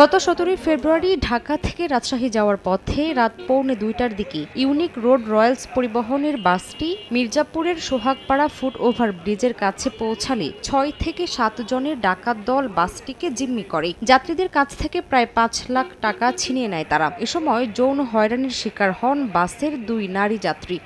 গত 17 ফেব্রুয়ারি ঢাকা থেকে রাজশাহী যাওয়ার পথে রাত 1:45টার দিকে ইউনিক রোড রয়্যালস পরিবহনের বাসটি মির্জাপুরের সোহাগপাড়া ফুট ওভার ব্রিজের কাছে পৌঁছালে 6 থেকে 7 জনের ডাকাত দল বাসটিকে জিম্মি করে। যাত্রীদের কাছ থেকে প্রায় 5 লাখ টাকা ছিনিয়ে নেয় তারা। এ সময় যৌন হয়রানির শিকার হন বাসের 2 নারী যাত্রী।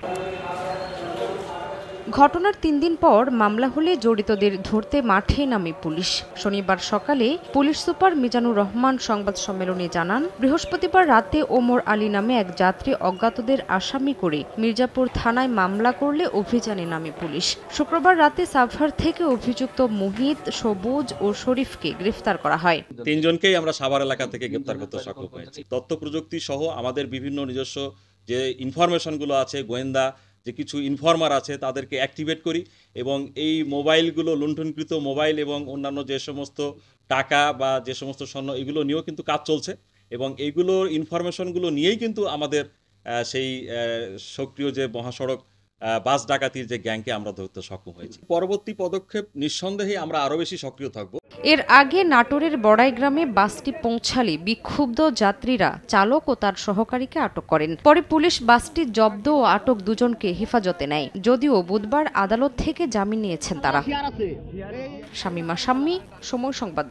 ঘটনার 3 দিন পর মামলা হলে জড়িতদের ধরতে মাঠে নামে পুলিশ। শনিবার সকালে পুলিশ সুপার মিজানুর রহমান সংবাদ সম্মেলনে জানান, বৃহস্পতিবার রাতে ওমর আলী নামে এক যাত্রী অজ্ঞাতদের আসামি করে মির্জাপুর থানায় মামলা করলে অভিযানে নামে পুলিশ। শুক্রবার রাতে সাভার থেকে অভিযুক্ত মুহিত, সবুজ ও শরীফকে গ্রেফতার করা হয়। 3 জনকেই আমরা সাভার এলাকা থেকে গ্রেফতার করতে সক্ষম হয়েছি। তথ্য প্রযুক্তি সহ আমাদের বিভিন্ন নিজস্ব যে ইনফরমেশনগুলো আছে, গোয়েন্দা যে কিছু ইনফর্মার আছে তাদেরকে অ্যাক্টিভেট করি এবং এই মোবাইলগুলো, লুণ্ঠনকৃত মোবাইল এবং অন্যান্য যে সমস্ত টাকা বা যে সমস্ত স্বর্ণ, এগুলো নিয়েও কিন্তু কাজ চলছে এবং এইগুলোর ইনফরমেশনগুলো নিয়েই কিন্তু আমাদের সেই সক্রিয় যে মহাসড়ক বাস ডাকাতির যে গ্যাংকে আমরা ধরতে সক্ষম হয়েছি। পরবর্তী পদক্ষেপ নিঃসন্দেহে আমরা আরও বেশি সক্রিয় থাকব। এর আগে নাটোরের বড়াইগ্রামে বাসটি পৌঁছালে বিক্ষুব্ধ যাত্রীরা চালক ও তার সহকারীকে আটক করেন। পরে পুলিশ বাসটি জব্দ ও আটক 2 জনকে হেফাজতে নেয়। যদিও বুধবার আদালত থেকে জামিন নিয়েছেন তারা। শামীমা শাম্মী, সময় সংবাদ।